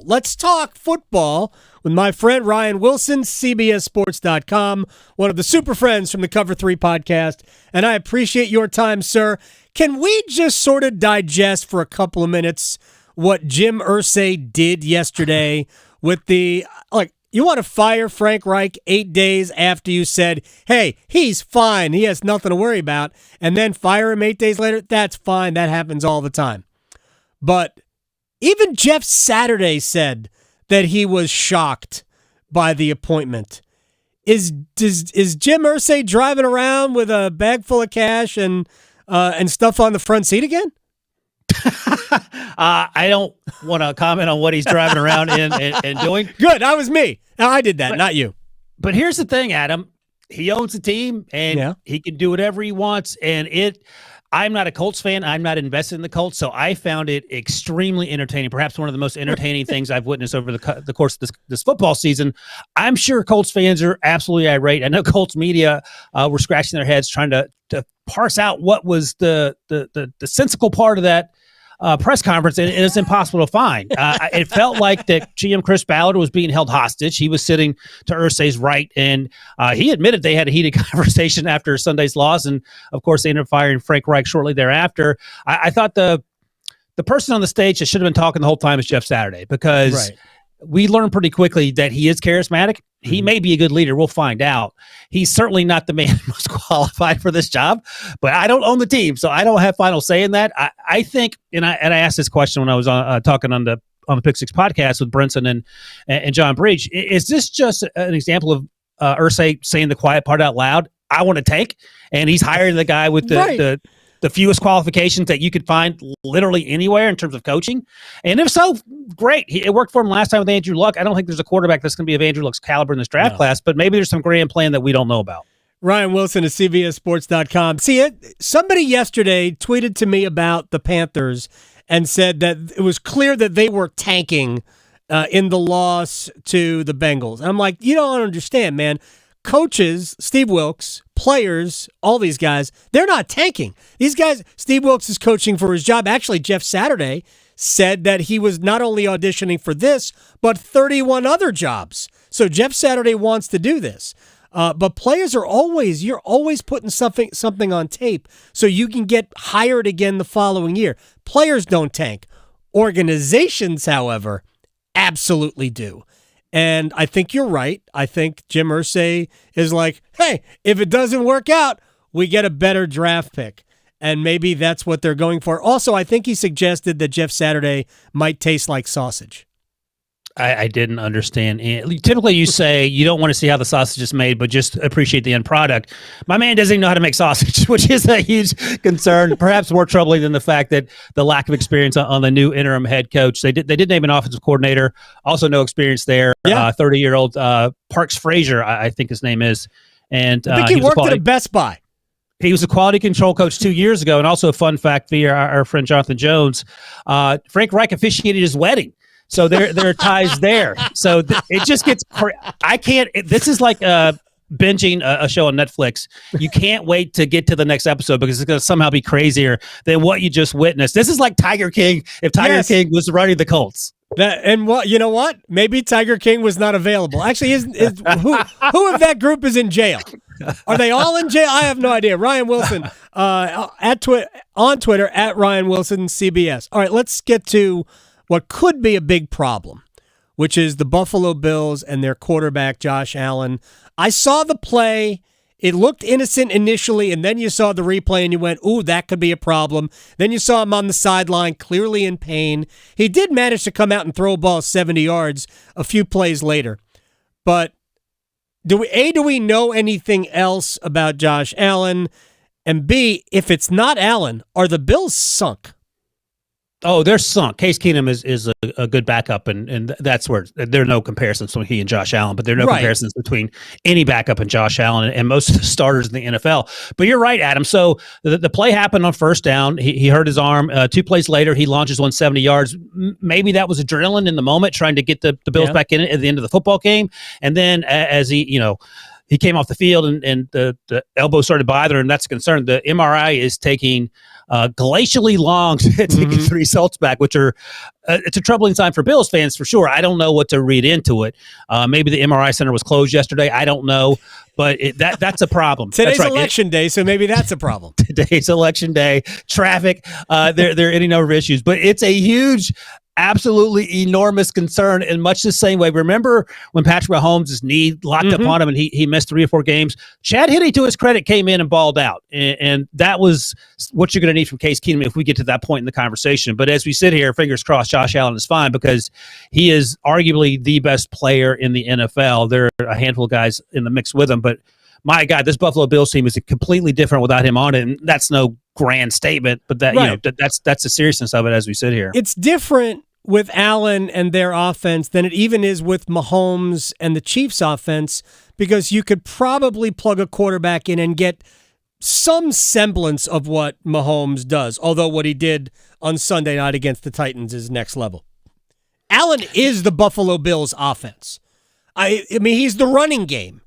let's talk football with my friend Ryan Wilson, CBSSports.com, one of the super friends from the Cover 3 podcast, and I appreciate your time, sir. Can we just sort of digest for a couple of minutes what Jim Irsay did yesterday with you want to fire Frank Reich 8 days after you said, hey, he's fine, he has nothing to worry about, and then fire him 8 days later? That's fine. That happens all the time. But even Jeff Saturday said that he was shocked by the appointment. Is Jim Irsay driving around with a bag full of cash and stuff on the front seat again? I don't want to comment on what he's driving around and doing. Good, that was me. I did that, not you. But here's the thing, Adam. He owns the team, and he can do whatever he wants. And I'm not a Colts fan. I'm not invested in the Colts, so I found it extremely entertaining, perhaps one of the most entertaining things I've witnessed over the course of this football season. I'm sure Colts fans are absolutely irate. I know Colts media were scratching their heads trying to parse out what was the sensical part of that press conference, and it's impossible to find. It felt like that GM Chris Ballard was being held hostage. He was sitting to Irsay's right, and he admitted they had a heated conversation after Sunday's loss, and of course they ended up firing Frank Reich shortly thereafter. I thought the person on the stage that should have been talking the whole time is Jeff Saturday, because we learned pretty quickly that he is charismatic. He may be a good leader. We'll find out. He's certainly not the man most qualified for this job, but I don't own the team, so I don't have final say in that. I think, and I asked this question when I was talking on the Pick Six podcast with Brinson and John Breach. Is this just an example of Irsay saying the quiet part out loud? I want to tank, and he's hiring the guy with the fewest qualifications that you could find literally anywhere in terms of coaching. And if so, great. It worked for him last time with Andrew Luck. I don't think there's a quarterback that's going to be of Andrew Luck's caliber in this draft class, but maybe there's some grand plan that we don't know about. Ryan Wilson of CBSSports.com. Somebody yesterday tweeted to me about the Panthers and said that it was clear that they were tanking in the loss to the Bengals. I'm like, you don't understand, man. Coaches, Steve Wilks, players, all these guys, they're not tanking. These guys, Steve Wilks is coaching for his job. Actually, Jeff Saturday said that he was not only auditioning for this, but 31 other jobs. So Jeff Saturday wants to do this. But players you're always putting something on tape so you can get hired again the following year. Players don't tank. Organizations, however, absolutely do. And I think you're right. I think Jim Irsay is like, hey, if it doesn't work out, we get a better draft pick. And maybe that's what they're going for. Also, I think he suggested that Jeff Saturday might taste like sausage. I didn't understand. Typically, you say you don't want to see how the sausage is made, but just appreciate the end product. My man doesn't even know how to make sausage, which is a huge concern, perhaps more troubling than the fact that the lack of experience on the new interim head coach. They did name an offensive coordinator, also no experience there. 30-year-old Parks Frazier, I think his name is. And I think he worked at a Best Buy. He was a quality control coach 2 years ago. And also a fun fact via our friend Jonathan Jones, Frank Reich officiated his wedding. So there are ties there. So it just gets I can't. This is like binging a show on Netflix. You can't wait to get to the next episode because it's going to somehow be crazier than what you just witnessed. This is like Tiger King if Tiger King was running the Colts. You know what? Maybe Tiger King was not available. Actually, who of that group is in jail? Are they all in jail? I have no idea. Ryan Wilson on Twitter at Ryan Wilson CBS. All right, let's get to what could be a big problem, which is the Buffalo Bills and their quarterback, Josh Allen. I saw the play. It looked innocent initially, and then you saw the replay, and you went, ooh, that could be a problem. Then you saw him on the sideline, clearly in pain. He did manage to come out and throw a ball 70 yards a few plays later. But do we know anything else about Josh Allen? And B, if it's not Allen, are the Bills sunk? Oh, they're sunk. Case Keenum is a good backup, and that's where there are no comparisons between he and Josh Allen, but there are no comparisons between any backup and Josh Allen and most of the starters in the NFL. But you're right, Adam. So the play happened on first down. He hurt his arm. 2 plays later, he launches 170 yards. Maybe that was adrenaline in the moment, trying to get the Bills back in it at the end of the football game. And then as he came off the field and the elbow started bothering him, that's a concern. The MRI is taking glacially long to get the results back, which are it's a troubling sign for Bills fans for sure. I don't know what to read into it. Maybe the MRI center was closed yesterday. I don't know, but that's a problem. Today's election day, so maybe that's a problem. Today's election day, traffic, there are any number of issues, but it's a huge, absolutely enormous concern in much the same way. Remember when Patrick Mahomes' knee locked up on him and he missed 3 or 4 games? Chad Henne, to his credit, came in and balled out. And that was what you're going to need from Case Keenum if we get to that point in the conversation. But as we sit here, fingers crossed, Josh Allen is fine because he is arguably the best player in the NFL. There are a handful of guys in the mix with him, but my God, this Buffalo Bills team is completely different without him on it. And that's no grand statement, but that that's the seriousness of it as we sit here. It's different with Allen and their offense than it even is with Mahomes and the Chiefs' offense, because you could probably plug a quarterback in and get some semblance of what Mahomes does, although what he did on Sunday night against the Titans is next level. Allen is the Buffalo Bills' offense. I mean, he's the running game.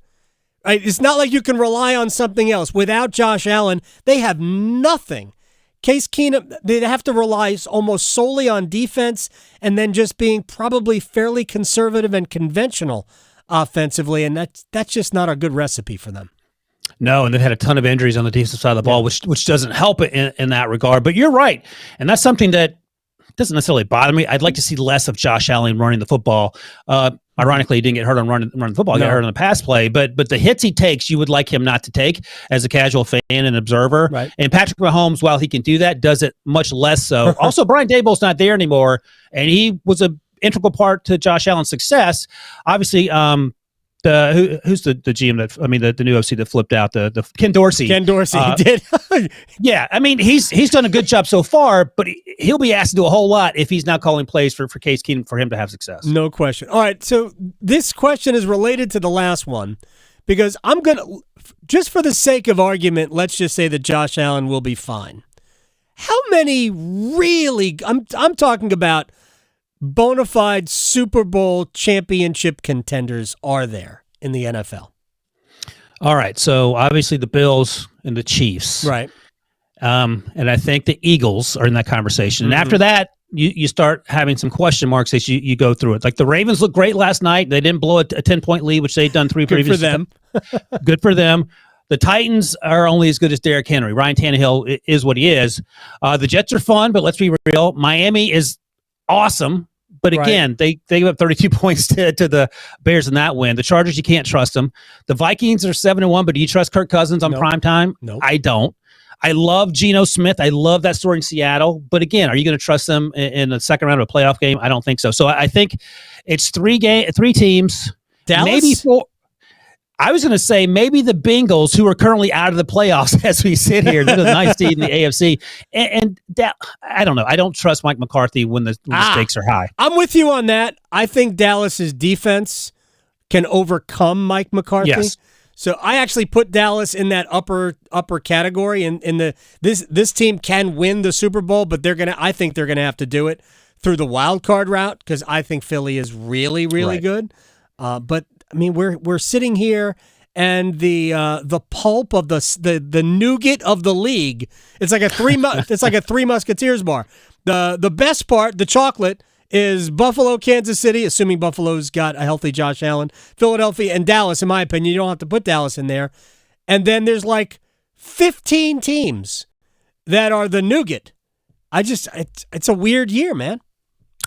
Right? It's not like you can rely on something else. Without Josh Allen, they have nothing. Case Keenum, they have to rely almost solely on defense and then just being probably fairly conservative and conventional offensively, and that's just not a good recipe for them. No, and they've had a ton of injuries on the defensive side of the ball, which doesn't help it in that regard. But you're right, and that's something that doesn't necessarily bother me. I'd like to see less of Josh Allen running the football. Ironically, he didn't get hurt on running the football. He got hurt on the pass play. But the hits he takes, you would like him not to take as a casual fan and observer. Right. And Patrick Mahomes, while he can do that, does it much less so. Also, Brian Daboll's not there anymore, and he was an integral part to Josh Allen's success. Obviously, who's the GM the new OC that flipped out, the Ken Dorsey. Ken Dorsey did. Yeah, I mean he's done a good job so far, but he'll be asked to do a whole lot if he's not calling plays for Case Keenum for him to have success. No question. All right, so this question is related to the last one because I'm gonna, just for the sake of argument, let's just say that Josh Allen will be fine. How many really? I'm talking about bona fide Super Bowl championship contenders are there in the NFL? All right, so obviously the Bills and the Chiefs. Right. And I think the Eagles are in that conversation. And after that, you start having some question marks as you go through it. Like the Ravens looked great last night. They didn't blow a 10-point lead, which they'd done 3 previous. Good for them. Good for them. The Titans are only as good as Derrick Henry. Ryan Tannehill is what he is. The Jets are fun, but let's be real. Miami is awesome. But again, they gave up 32 points to the Bears in that win. The Chargers, you can't trust them. The Vikings are 7-1, but do you trust Kirk Cousins on prime time? No. I don't. I love Geno Smith. I love that story in Seattle. But again, are you going to trust them in the second round of a playoff game? I don't think so. So I think it's 3 teams. Dallas? Maybe 4. I was going to say maybe the Bengals, who are currently out of the playoffs as we sit here. They're the ninth seed in the AFC. And I don't know. I don't trust Mike McCarthy when the stakes are high. I'm with you on that. I think Dallas's defense can overcome Mike McCarthy. Yes. So I actually put Dallas in that upper category. And this team can win the Super Bowl, but I think they're gonna have to do it through the wild card route because I think Philly is really, really good. But I mean, we're sitting here, and the pulp of the nougat of the league. It's like a Three Musketeers bar. The best part, the chocolate, is Buffalo, Kansas City, assuming Buffalo's got a healthy Josh Allen, Philadelphia, and Dallas. In my opinion, you don't have to put Dallas in there. And then there's like 15 teams that are the nougat. It's a weird year, man.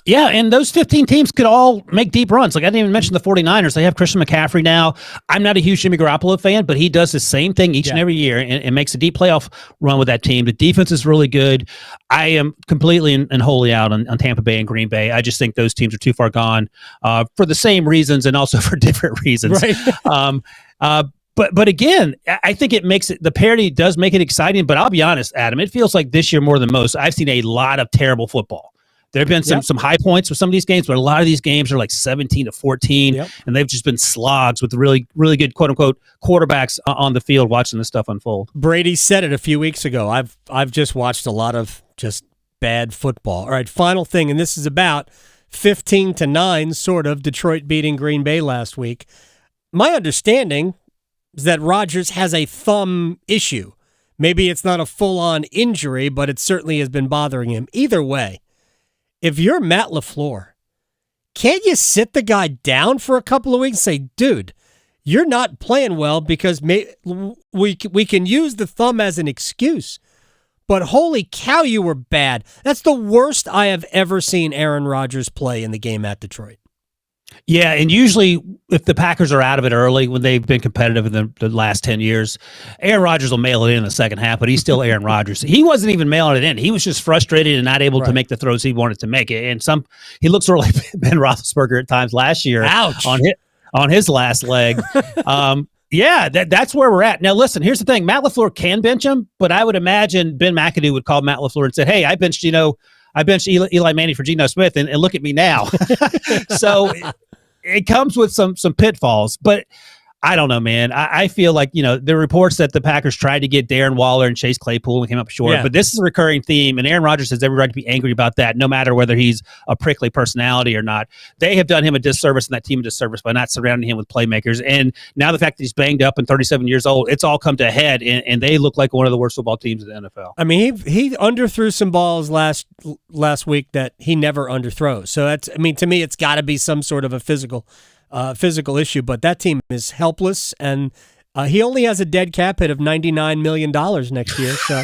Yeah, and those 15 teams could all make deep runs. Like I didn't even mention the 49ers. They have Christian McCaffrey now. I'm not a huge Jimmy Garoppolo fan, but he does the same thing each and every year and makes a deep playoff run with that team. The defense is really good. I am completely and wholly out on Tampa Bay and Green Bay. I just think those teams are too far gone for the same reasons and also for different reasons. Right. But again, I think it makes it, the parity does make it exciting. But I'll be honest, Adam, it feels like this year more than most, I've seen a lot of terrible football. There have been some high points with some of these games, but a lot of these games are like 17-14, and they've just been slogs with really, really good quote-unquote quarterbacks on the field watching this stuff unfold. Brady said it a few weeks ago. I've just watched a lot of just bad football. All right, final thing, and this is about 15-9, sort of, Detroit beating Green Bay last week. My understanding is that Rodgers has a thumb issue, Maybe it's not a full-on injury, but it certainly has been bothering him. Either way, if you're Matt LaFleur, can't you sit the guy down for a couple of weeks and say, dude, you're not playing well because we can use the thumb as an excuse, but holy cow, you were bad. That's the worst I have ever seen Aaron Rodgers play in the game at Detroit. Yeah, and usually if the Packers are out of it early when they've been competitive in the last 10 years, Aaron Rodgers will mail it in the second half, but he's still Aaron Rodgers. He wasn't even mailing it in. He was just frustrated and not able to make the throws he wanted to make. And he looks sort of like Ben Roethlisberger at times last year. Ouch. On his last leg. Yeah, that's where we're at. Now, listen, here's the thing. Matt LaFleur can bench him, but I would imagine Ben McAdoo would call Matt LaFleur and say, hey, I benched Eli Manning for Geno Smith, and look at me now. So it comes with some pitfalls, but I don't know, man. I feel like, the reports that the Packers tried to get Darren Waller and Chase Claypool and came up short, but this is a recurring theme, and Aaron Rodgers has every right to be angry about that, no matter whether he's a prickly personality or not. They have done him a disservice and that team a disservice by not surrounding him with playmakers, and now the fact that he's banged up and 37 years old, it's all come to a head, and they look like one of the worst football teams in the NFL. I mean, he underthrew some balls last week that he never underthrows. So that's, I mean, to me, it's got to be some sort of a physical issue, but that team is helpless, and he only has a dead cap hit of $99 million next year, so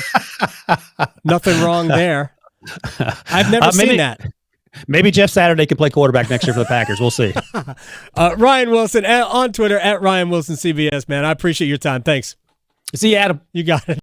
nothing wrong there. I've never seen that. Maybe Jeff Saturday can play quarterback next year for the Packers. We'll see. Ryan Wilson on Twitter at Ryan Wilson CBS, man. I appreciate your time. Thanks. See you, Adam. You got it.